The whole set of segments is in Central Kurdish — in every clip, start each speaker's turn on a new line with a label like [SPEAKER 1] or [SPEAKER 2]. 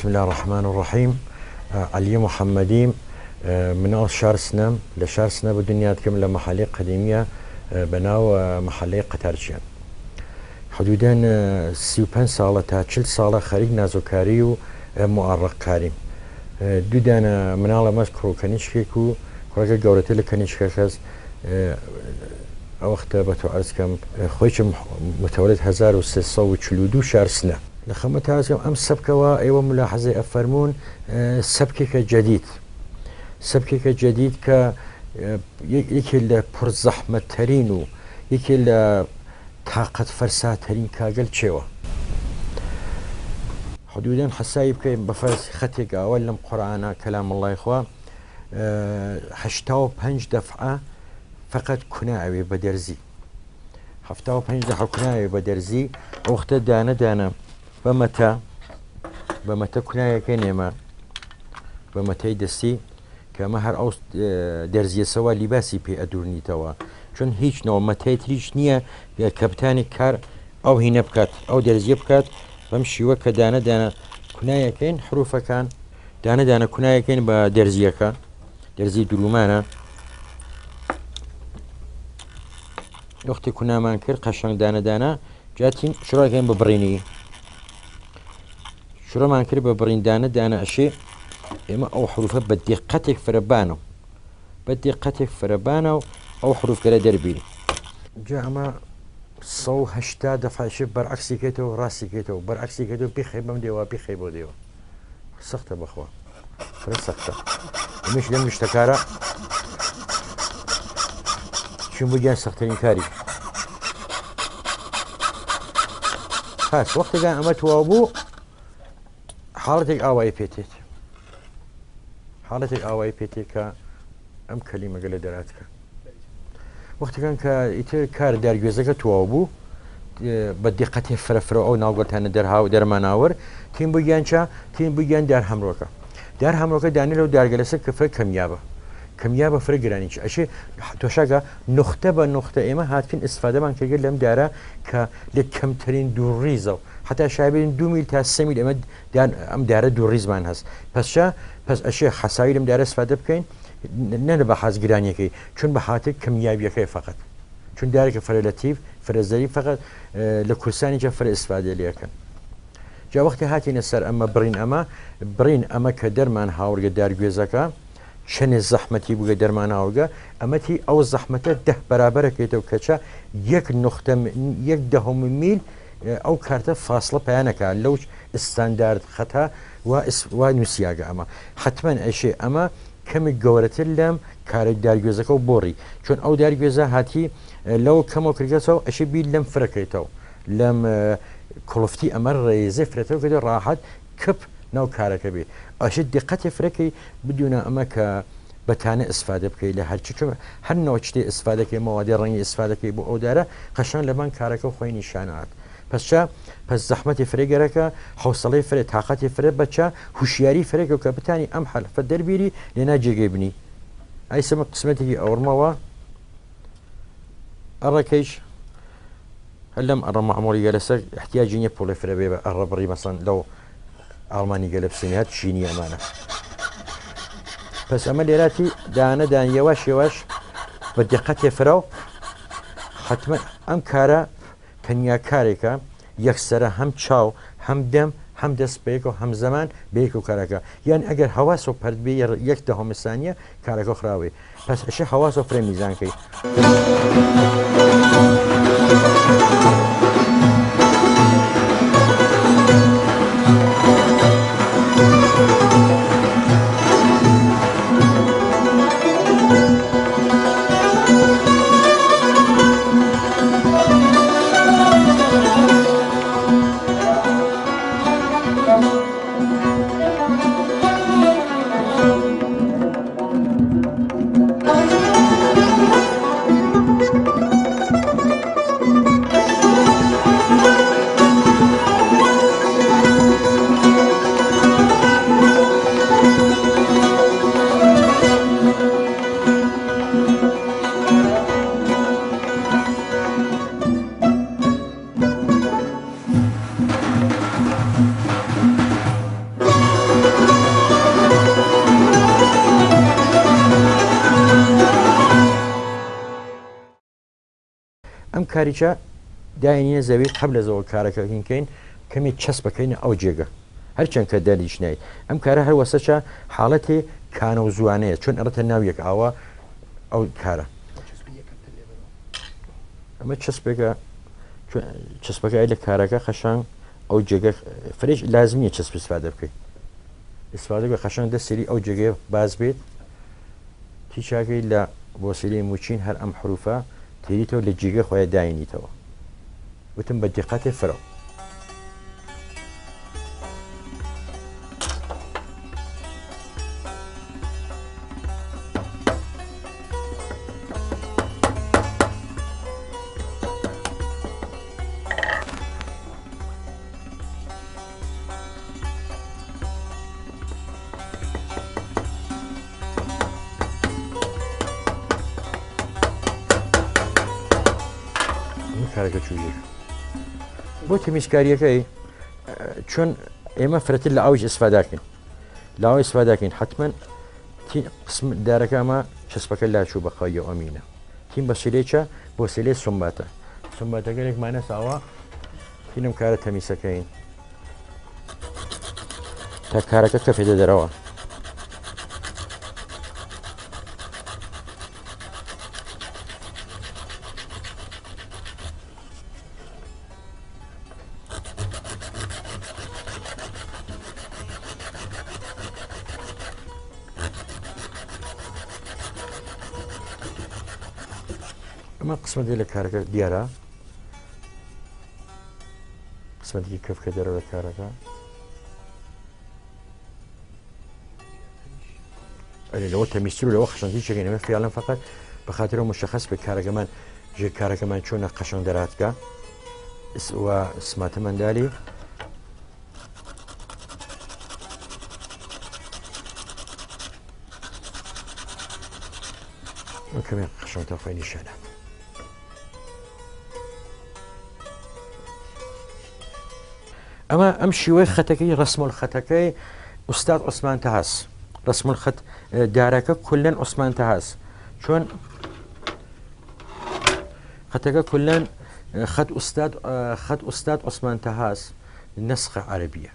[SPEAKER 1] بسم الله الرحمن الرحيم. علي محمديم من شهر سنام لشهر سنة بالدنيا تكمل لمحلية قديمية بناو محلية قتارشيان حدودا 35 سالة تا 40 سالة خريج نازوكاري ومؤرق كاري دودانا منالا مذكرو كنيشكيكو كوراكا قورتي لكنيشكا خز وقت بتو عرض كم خويش متولد 1342 شهر سنة لخمت هذا أم سبكوا أيوة ملاحظة أفرمون سبكك جديد سبكك جديد ك يكل برزحمة ترينو يكل طاقة فرسات ترين كاجل شوا حدودا حسايب كي بفرس خطيك أولم قرآن كلام الله إخوة 85 دفعة فقط كناعي بدرزي 75 دفعة كناعي بدرزي وقت دانا بمتى كناية كينما بمتى دسي كما هر أوس درزية سوا لباسي بي أدورني توا چون هیچ نوع متى تريش نية كابتاني كار أو هنا بكات أو درزية بكات بمشي وكا دانا كناية كين حروفة كان دانا كناية كين بدرزية كان درزي درومانا وقت كنا ما نكر قشنگ دانا جاتين شرا كين ببريني شرا ما نكر ببرين دانا أشي إما أو حروفها بدقتك فربانو أو حروف كلا دربي جاء صو هشتا دفع شيء برعكسي كيتو راسي كيتو برعكسي كيتو بيخيبم ديوا بيخيبو ديوا سخته بخوا سخته مش لم يشتكارا شو بجان سختين كاري خاص وقت كان أمت وابو حالتك آواي بيتيت كأم كلمة قال دراتك وقت كان كار دار جوزك توابو بدقته فرفرو أو ناقلت هنا درها ودر مناور تيم بيجان دار همروكا دانيلو دار جلسك كفر كميابة فرق رانيش أشي توشاقة نقطة إما هاتفين استفادة من كجل لم دارا كلكم ترين دوريزو حتى شايبين 2 ميل تا 3 ميل أم دارا دوريز مان هست بس أشي حسايل أم دارا استفادة بكين نحن بحاز جرانية كي شون بحاتك كميابية كي فقط شون دارك فرلاتيف فرزري فقط لكرساني جا فر استفادة ليكن جا وقت هاتين السر أما برين أما كدر من هاورج دار جوزكا شن الزحمتي بقى درمان هاورجا أمتي أو الزحمة 10 برابر كيتو كتشا يك نقطة يك دهم ميل أو كارتة فاصلة بيانك لوش استاندارد خطأ ونسياقة أما حتما أشي أما كم جورة اللام كار دارجوزك وبوري شون أو دارجوزة هاتي لو كم كرجسوا أشي بي لم فركيتو لم كلفتي أمر ريزة فرتو كده راحت كب نو كارك بي أشد دقة فركي بدون أمك بتانة استفادة بكي لهالشيء هل نوعتي استفادة كي مواد رنجي استفادة كي بأودارة قشان لبان كارك وخويني شانات بس زحمة فريقرك حوصلة فريق طاقة فريق بتشا هوشياري فريق وكبتاني أمحل فالدربيري لناجي جيبني أي سمك قسمتي أورموا الركيش هلم معمولي جلسة احتياجيني بولي فريق الربري مثلا لو ألماني قلب سنوات شيني أمانة بس أما ليلاتي دان يواش بدقة فرو حتما أم كارا تنيا كاريكا يكسر هم تشاو هم دم هم دست بيكو هم زمان بيكو كاركا يعني أجر حواسو برد بي يكتهم الثانية كاركو خراوي بس أشي حواسو فري ميزان كي ئەم کاریچە داینە زەوی قبل لە زەوە کارەکەکەین کەمی چەسب بکەین ئەو جێگە هەرچەند کە دەریش نایت ئەم کارە هەر وەسەچە حاڵەتی کانە و زوانەیە چۆن ئەڕەتە ناویەک ئاوە ئەو کارە ئەمە چەسبەکە لە کارەکە خەشان ئەو جێگە فرێش لازمیە چەسب استفادە بکەیت استفادە بە خەشان دەسەری ئەو جێگەیە باز بێت تیچاکەی لە بۆسیلی موچین هەر ئەم حروفە تێریتەوە لە جێگە خۆیان داینیتەوە وتم بە دقەتی فرە کارەکە چوژێک بۆ تەمیزکاریەکەی چۆن ئێمە فرەتر لە ئاویش ئیسفاداکەین لە ئاوی ئیسفاداکەین حتمما قسم دارەکە ئەمە چەسبەکە لاچوو بەخەوی ئەمینە تیم بە سلێچە بۆ سلێ سمباتە سمباتەکەێک مانە ساوە تینم کارە تەمیسەکەین تا کارەکە کە فێدە دەرەوە ئەمە قسمەتی لە کارەکە دیارە قسمەتێکی کەفکە دەرەوە لە کارەکە لەوە تەمیستر و لەوە خشنتی چەکەینەوە خیاڵم فقط بە خاطرەوە مشخص بە کارەکەمان ژێ کارەکەمان چۆنە قەشەنگ دەراتکە و سماتەمەندالی کەمێ قەشەنگتە خۆی نیشانە ئەمە ئەم شیوەی خەتەکەی ڕسمۆل خەتەکەی ئوستاد عوسمان تەهاس ڕسمۆل خەت دارەکە کولەن عوسمان تەهاس چۆن خەتەکە کولەن خەت ئوستاد عوسمان تەهاس نسخە عەرەبیە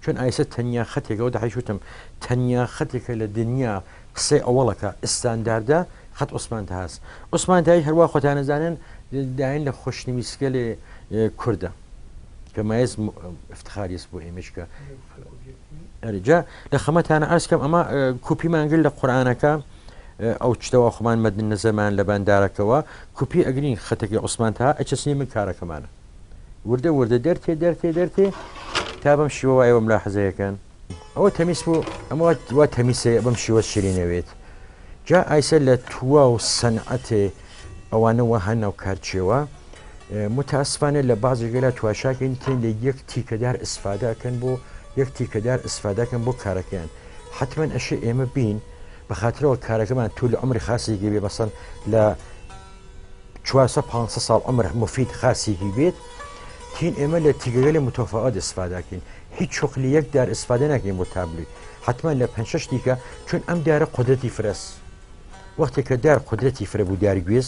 [SPEAKER 1] چۆن ئایسە تەنیا خەتێکەوە دەحیشوتم تەنیا خەتێکە لە دنیا قسەی ئەوەڵەکە ئستانداردە خەت عوسمان تەهاس عوسمان تەهاس هەروە خۆتانەزانن داین لە خۆشنویستگە لێ کوردە کەمایز افتخاریست بۆ ئێمەشکە ئەرجا لە خەمەتانە ئاسکەم ئەمە کوپیمانگر لە قورئانەکە ئەو چتەوە خۆمان مەدن نەزەمان لە بەندارەکەەوە کوپی ئەگرین خەتێکی عوسمان تا ئەچەسنی من کارەکەمانە وردە وردە دەرتێ تا بەم شیوە وایەوە ملاحەزەیەکەن ئەوە تەمیس بوو ئەمە وا تەمیسێ بەم شیوە شیرینەوێت جا ئایسە لە تووە و سەنعەتێ ئەوانەوە هەناو کارچێوە متاسفانە لە بازێگە لە تواشاکەین تێن لە یەک تیکەدار ئیسفاداکەن بۆ یەک تیکەدار ئیسفاداکەن بۆ کارەکەیان حتمما ئەشێ ئێمە بین بە خاطرەوە کارەکەمان تو لە عمری خاسێکی بێ بەسەن لە 400 ساڵ عمر مفید خاسێکی بێت تین ئێمە لە تیگەگە لە متۆفاعات ئیسفاداکەین هیچ چۆقلی یەک دار ئیسفادە ناکەین بۆ تابلوی حتمما لە 5 دیکە چون ئەم دارە قودرەتی فرەس وەختێک کە دار قودرەتی فرە بوو دارگوێز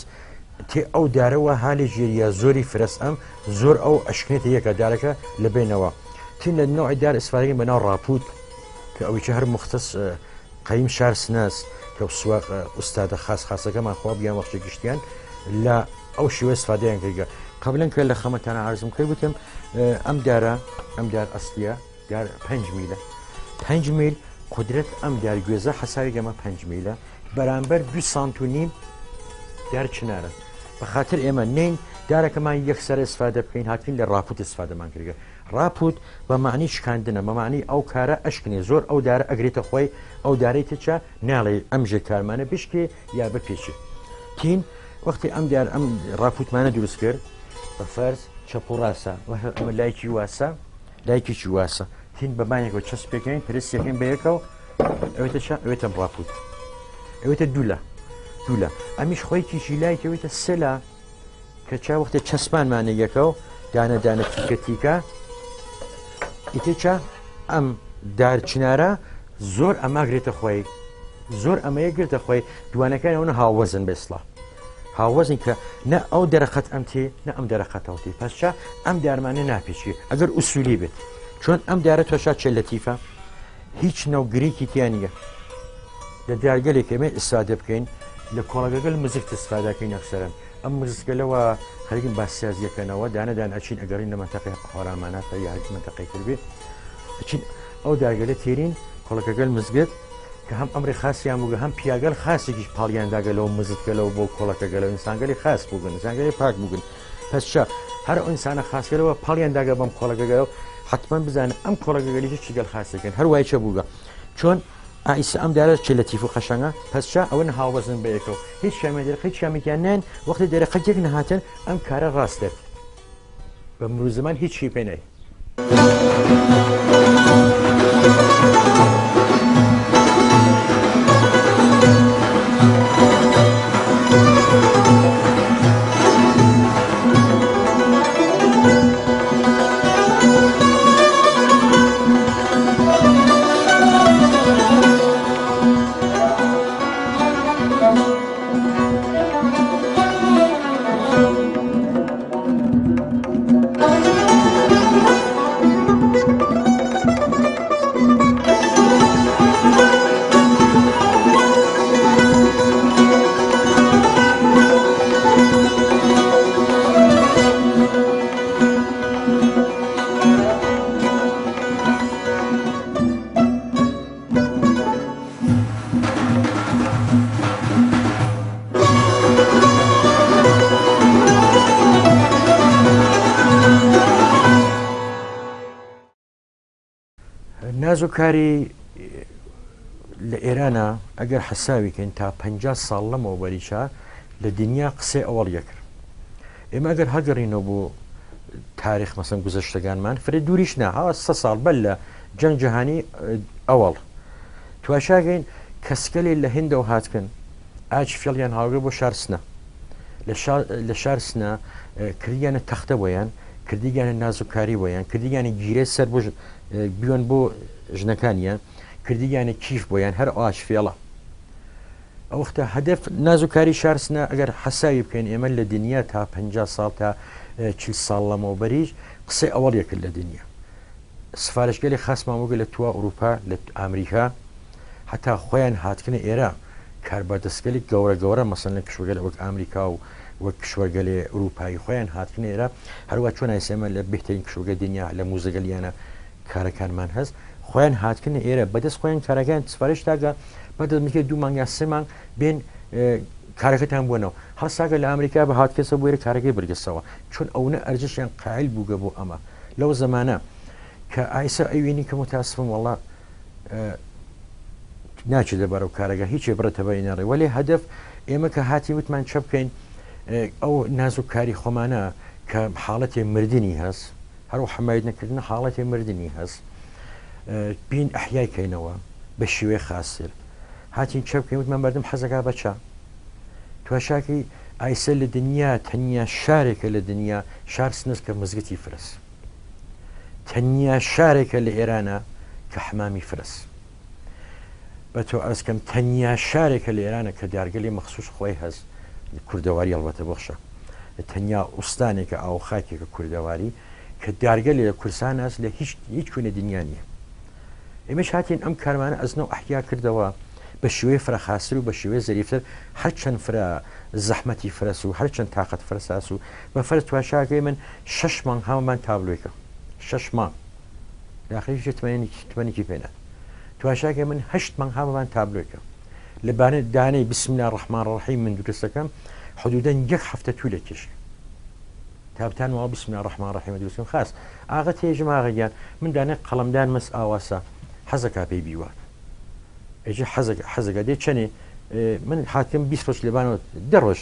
[SPEAKER 1] تێ ئەو دارەوە حالی ژێریە زۆری فرەس ئەم زۆر ئەو ئەشکنێتە یەکە دارەکە لە بینەوە تین لە نوعی دار ئیسفادەکەین بەناو ڕاپوت کە ئەویی هەر مختص قەیم شار سناس کە سوواق ئوستادە خاسەکەمان خوا بیان وەختی گشتیان لە ئەو شیوە ئیسفادەیان کردگە قبلن کە لە خەمەتانە عرضم کرد وتم ئەم دار ئەسلیە دار 5 میلە 5 میل قدرت ئەم دارگوێزە حەساوی گەمە 5 میلە بەرامبەر 2 سانت و نیم دار چنارە بە خاطر ئێمە نین دارەکەمان یەکسەر ئیسفادە بکەین هاتین لە ڕاپوت ئیسفادەمان کردگە ڕاپوت بە معنی شکاندنە بە معنی ئەو کارە ئەشکنێ زۆر ئەو دارە ئەگرێتە خۆی ئەو دارەی تچە ناڵێ ئەمژێ کارمانە بشکێ یا بپێچێ تین وەختی ئەم دار ئەم ڕاپوتمانە دروست کرد بە فەرز چەپ و ڕاستە ئەمە لایکی واسە لایکیی واسە تین بەمانێکەوە چەسپ پێکەین پرسیەکەین بەیەکەوە ئەوێتە چ ئەوێتە ڕاپوت ئەوێتە دوولە ئەمیش خۆیکیشی لایکەوێتە سەلا کە چاوەختە چەسپانمانە یەکەو دانە تیکە ئیتێچە ئەم دارچنارە زۆر ئەماگرێتە خۆی زۆر ئەمەیە گرتە خۆی دوانەکانەوەنە هاوەزن بێسڵە هاوەزین کە نە ئەو دەرەخەت ئەمتێ نە ئەم دەرەخەتەوتی پەسچە ئەم دارمانە ناپێچی ئەگەر ئوسولی بێت چۆن ئەم دارە تۆشا چێ لەتیفە هیچ نەوگریکی تیان نیە لە دارگەلێک ئێمە ئستفادە بکەین لە کۆڵەگەگەل مزیکت ئستفادەکەین ئەکسەرن ئەم مزگەلەوە خەریکن باسیازیەکەنەوە دانەدان ئەچین ئەگەڕین لە منتەقەی هۆرامانە تا یا منتەقەی کردبێ ئەچین ئەو دارگەلە تێرین کۆڵەکەگەل مزگەت کە هەم ئەمری خاصیان بووگە هەم پیاگەل خاصێکیش پاڵیانداگەلەوە مزتگەلەوە بۆ کۆڵەکەگەلەوە ئینسانگەلی خاص بووگن ئینسانگەلی پاک بووگن پس چا هەر ئەو ئینسانە خاصکەرەوە پاڵیانداگە بەم کۆڵەکەگەلەوە حتمما بزانە ئەم کۆڵەکەگەلی چیگەل خاصەکەن هەروای چە بووگە چۆن ئایسا ئەم دارە چ لەتیف و قەشەنگە پس چا ئەوە هاوبەزن بەیەکەوە هیچ شامە دەرەقەی شامێکیان نان وەختی دەرەقەتێک نەهاتن ئەم کارە ڕاست دەرد بە مرۆڤ زەمان هیچی پێ نای نازۆکاری لە ئێرانە ئەگەر حەساویکەین تا 50 ساڵ لەمەوە بەریشە لە دنیا قسەی ئەوەڵیە کرد ئێمە ئەگەر هەگەڕینەوە بۆ تاریخ مەسەن گوزەشتەکانمان فرێ دووریش ناهاوە 100 ساڵ بەر لە جەنگ جیهانی ئەوەڵ تواشاگەین کەسکەلێ لە هێندەوە هاتکن ئاچ فێڵیان هاوگە بۆ شارسنە لە شارسنە کردیانە تەختە بۆیان کردیگانە نازۆکاری بۆیان کردیگانی گیرێ سەر بۆ بیۆن بۆ ژنەکانیان کردیگانە کیف بۆیان هەر ئاش فێڵە ئەوختە هەدەف نازۆکاری شارسنە ئەگەر حەساوی بکەین ئێمە لە دنیا تا 50 ساڵ تا 40 ساڵ لەمەوە بەریش قسەی ئەوەڵیەکرد لە دنیا سفارشگەلی خاصمانوەگە لە توا ئوروپا لە ئەمریکا حتا خۆیان هاتکنە ئێرە کاربەردەستگەلی گەورە مەسەن لە کشوەگەل وەک ئەمریکا و وەک کشوەرگەلی ئوروپایی خۆیان هاتکنە ئێرە هەروە چۆن ئایسێمە لە بهترین کشوەگە دنیا لە موزەگەلیانە کارەکانمان هەست خۆیان هاتکنە ئێرە بەدەست خۆیان کارەکان سفارش تاگە بەدەست میکە 2 مانگ یا 3 مانگ بێن کارەکەتان بوونەوە هەستاگە لە ئەمریکا بە هاتکەسە بۆ ئێرە کارەکەی بەرگەسەوە چۆن ئەوە ئەرجشیان قایل بووگە بۆ ئەمە لەو زەمانە کە ئایسا ئەوێنی کە متاسفم وەڵا ناچێت دەبارەو کارەکە هیچێ بڕێتەبەی نەڕێ وەلێ هەدەف ئێمە کە هاتی وتمان چە بکەین ئەو نازۆکاری خۆمانە کە حاڵەتێ مردنی هەست هەرو حمایت نەکردن حاڵەتی مردنی هەست بین ئەحیایکەینەوە بە شێوەیە خاسر هاتین چە بکەین وتمان بەردەم حەزەکە بەچە تواشاکی ئایسە لە دنیا تەنیا شارێکە لە دنیا شار سنس کە مزگەتی فرس تەنیا شارێکە لە ئێرانە کە حمامی فرس بە تۆ ئەسکەم تەنیا شارێکە لە ئێرانە کە دارگەلی مەخصوص خۆی هەست کوردەواری هەڵبەتە بەخشە تەنیا ئوستانێکە ئاو خاکێکە کوردەواری کە دارگەلی لە کورسان هەست لە هیچ کوێنە دنیا نیە ئێمەش هاتین ئەم کارمانە ئەزنەوە ئەحیا کردەوە بە شێوەیە فرەخاسر و بە شێوەیە زەریفتر هەرچەند فرە زەحمەتی فرەس و هەرچەند تااقەت فرەساس و بە فەرز تواشاکەی من 6 مانگ هەمومان تابلۆیکە 6 مانگ داخلیش توانێکی پێێنە تواشاکە من 8 مانگ هەمومان تابلۆیکە لە دانەی بسم الله الرحمن الرحیم من دروستەکەم حدودەن 1 هەفتە توو لە کێشێ تابتان وڵ بسم الله الرحمن الرحیم دروستم خاص ئاغا تێژم ئاغەگیان من دانێ قەڵەمدان مەس ئاواسە حەزەکە پێی بیوان ئەجێ حەزەکە دێ چەنێ من حاکم 20 ڕۆژ لەبانەوە 10 ڕۆژ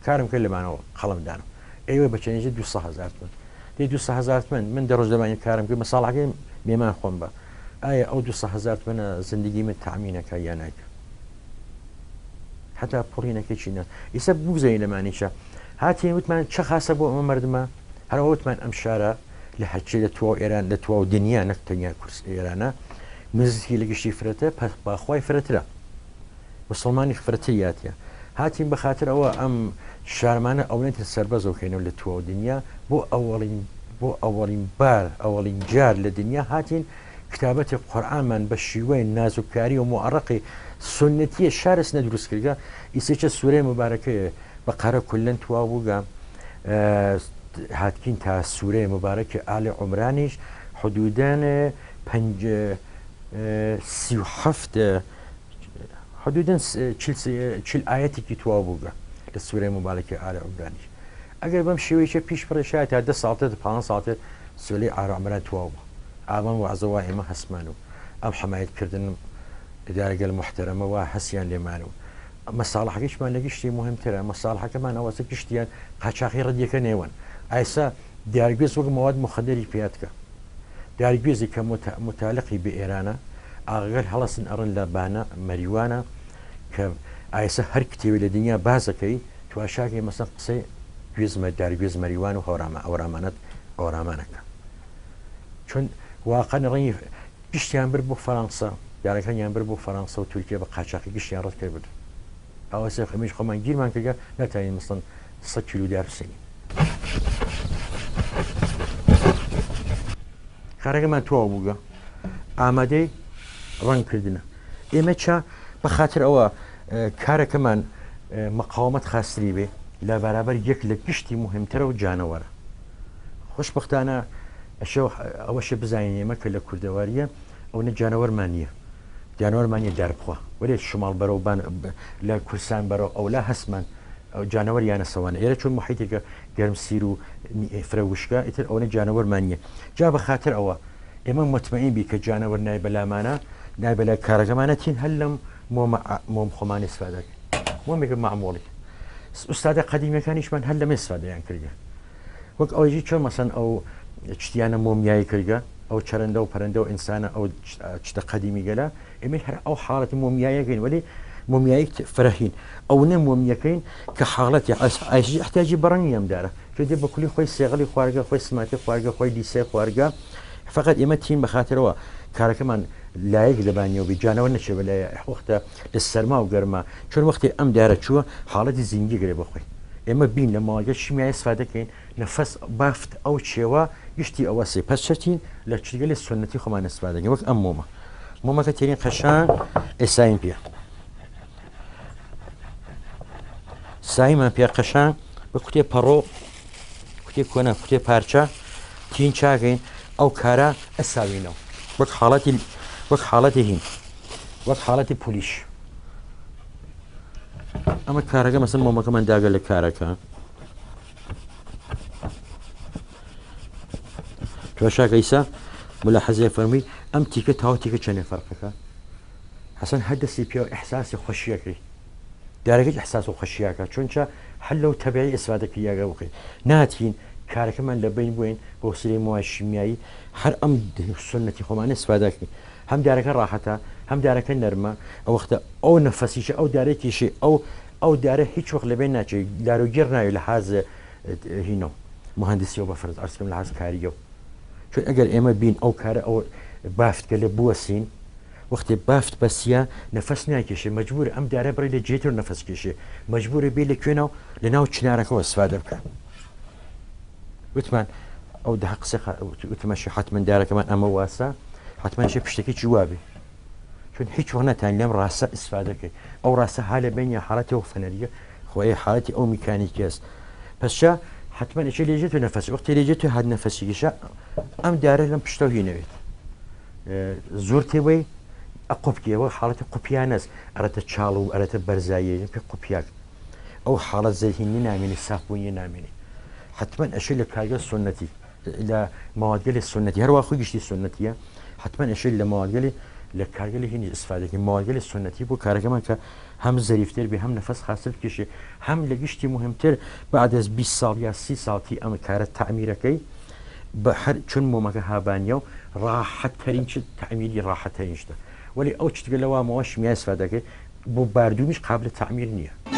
[SPEAKER 1] کارم کرد لەبانەوە قەڵەمدانم ئێوە بەچەنێژە 200,000 دێ 200,000 من 10 ڕۆژ لەبانی کارم کرد مەساڵەکەی مێمان خۆم بە ئایا ئەو 200,000 منە زندگی من تەعمینەکە یان ناکە حتا پڕینەکەی چینە ئیسە بگوزەین لەمانیشە هاتی وتمان چه خاصە بۆ ئەمە مردمە هەرەوە وتمان ئەم شارە لە هەرچی لە تۆ ئێران لە تۆ دنیا نەکتەنیا کورس ئێرانە مزکی لە گشتی فرەتە باخوای فرەترە مسلمانی فرەتریاتە هاتین بە خاطر ئەوە ئەم شارمانە ئەوڵێتە سەربەزەوکەینەوە لە تۆ دنیا بۆ ئەوەڵین بار ئەوەڵین جار لە دنیا هاتین کتابەتی قورئانمان بە شیوەی نازوکاری و مؤەڕەقی سنەتیە شارس نەدروست کردگە ئیسێکە سوورەی مبارەکەیە بەقەرە کولەن تواو بووگە هاتکین تا سوورەی مبارەکی ئالی عومرانیش حدودان 37 حدوداً 40 ئاەتێکی تواو بووگە لە سوورەی مبارەکی ئالی عومرانیش ئەگەر بەم شێوەیەکە پیش بڕێشایە تا 10 ساڵ 5 ساڵ سوورەی ئالی عومران تواو بوو ئامان وعزەوە ئێمە هەسمان و ئەم حمایەتکردن ئیدارەگەل محتەرەمەوە هەسیان لێمانەوە مەساڵحەکەیشمان لە گشتی مهمترە مەساڵحەکەمان ئەوەسە گشتیان قاچاقی ڕەدیەکە نێوان ئایسا دیارگوێز وەک مواد مخدەری پێاتکە دیارگوێزی کە متعلقی بە ئێرانە ئاگەر هەڵەسن ئەڕن لە بانە مەریوانە کە ئایسا هەر کتێوی لە دنیا بازەکەی تواشاکی مەسەن قسەی گوێزمە دارگوێز مەریوان و ئەوڕامانەت ئەوڕامانەکە چون واقعا ڕەنگی گشتیان بر بۆ فەڕەنسا یارەکانیان بر بۆ فەڕەنسا و تورکیا بە قاچاقی گشتیان ڕەت کرد بن ئەوە سێ خەمیش خۆمان گیرمان کردگە ناتوانین مەسەن 100 کیلو دار بسەینین کارەکەمان تواو بووگە ئامادەی ڕەنگکردنە ئێمە چا بە خاطر ئەوە کارەکەمان مەقاومەت خاستری بێ لە بەرابەر یەک لە گشتی مهمترە و جانەوەرە خۆشبەختانە ئەوەشە بزانین ئێمە کە لە کوردەواریە ئەو نە جانەوەرمان نییە جانەوەرمان نیە داربخوا وەرێ شماڵ بەرەو لە کورسان بەرەو ئەو لا هەسمان ئەو جانەوەر یانە سەوانە ئێرە چون محیتێکە گەرمسیر و فرە وشکە ئیتر ئەوە جانەوەرمان نییە جا بە خاطر ئەوە ئێمە مطمئین بی کە جانەوەر نای بەلامانە نای بەلای کارەکەمانەتین هەر لەم مۆم خۆمان استفادەکەین مۆمێکە معموڵی ئوستادە قەدیمیەکانیشمان هەر لەمە استفادەیان کردگە وەک ئەوەی چۆن مەسەن ئەو شتیانە مۆمیایی کردگە ئەو چەرەندە و پەرەندە و ئینسانە ئەو شتە قەدیمی گەلا ئێمە هەر ئەو حاڵەتی مۆمیایەکەین وەلی مۆمیایی فرەهین ئەو نە مۆمیەکەین کە حاڵەتی ئایژی احتیاجی بەڕەنگی ئەمدارە چۆن دێ بە کولی خۆی سێغڵی خوارگە خۆی سماتی خوارگە خۆی دیسەی خوارگە فقط ئێمە تیم بە خاطرەوە کارەکەمان لایەک لەبانیەوە بیجانەوە نەچێ بە لای وەختە لە سەرما و گەرما چۆن وەختی ئەم دارە چووە حاڵەتی زیندگی گرێ بخۆی ئێمە بین لە ماڵگە شیمیای استفادەکەین نەفەس بافت ئەو چێوە گشتی ئەوە سێ پەس چەتین لە چگەلی سنەتی خۆمان استفادەکەین وەک ئەم مۆمەکە تێرین قەشان ئێساین پێ سایمان پێ قەشان بە کوتێ پەڕۆ کوتێ کۆنە کوتێ پارچە تین چاکەین ئەو کارە ئەساوینەوە وەک حاڵەتی هین وەک حاڵەتی پولیش ئەمە کارەکە مەسەن مۆمەکەمان داگە لە کارەکە توێشاکە ئیسا ملا حەزێ فەرمی ئەم تیکە تاوە تیکە چەندێ فەرقەکە حەسەن هەر دەستی پێ ئەحساسی خۆشیەکەی دارەکەی ئەحساس و خۆشیاکە چونچە هەر لەو تەبیعی ئیسفادەکە یاگە بکەین ناتین کارەکەمان لە بین بووین بۆ سری موای شیمیایی هەر ئەم سنەتی خۆمانە استفادەکەین هەم دارەکە ڕاحەتە هەم دارەکە نەرمە ئەو وەختە ئەو نەفەسیشە ئەو دارێکیشی ئەو دارە هیچ وەخت لەبێن ناچێت داروگیر ناوێت لە حاز هینەوە مهندسیەوە بە فرز ئەرسکەم لە حاز کاریگە چون ئەگەر ئێمە بین ئەو کارە ئەو بافتکە لە بووەسین وەختی بافت بەسیە نەفەس ناکێشێ مەجبور ئەم دارە بڕی لە جێتر نەفەس کێشێ مەجبورە بێ لە کوێنەوە لە ناو چنارەکەەوە استفادە بکە وتمان ئەو ده قسە وتمەشی حتمما دارەکەمان ئەمە واسە حتممانشە پشتێکی جوابێ چون هیچ وەخت ناتوانین لەم ڕاستە استفادەکەی ئەو ڕاستە هالە بینە حالەتی و فەنەریە خۆی حالەتی ئەو میکانیکی است پسشە حتمما ئەچێ لێجێت و نەفەس وەختی لێجێت و هات نەفەسیکیشە ئەم دارە لەم پشتەوە هینەوێت زۆر تێوەی قوپکیەوە حاڵەتی قوپیان است ئەرەتە چاڵ و ئەرەتە بەرزایی پێ قوپیاک ئەو حاڵەت زەهینی نامێنی سافبوونی نامێنی حتمما ئەشێ لە کارگە سنەتی لە ماوەگەلی سنەتی هەروە خۆی گشتی سنەتیە حتمما ئەشێ لە ماوەگەلی لە کارگەلی هینی استفادەکەی ماوەگەلی سنەتی بۆ کارەکەمان کە هەم زەریفتر بێ هەم نەفەس حاصل بکێشێ هەم لە گشتی مهمتر بعد از 20 ساڵ یا 30 ساڵی ئەمە کارە تعمیرەکەی بە هەر چون مۆمەکە هابانیە و ڕاحەتترین چ تعمیری ڕاحەتترین شتە ولی ئەو چتگە لەوامەوە شمیای استفادەکەی بۆ باردومیش قابل تعمیر نییە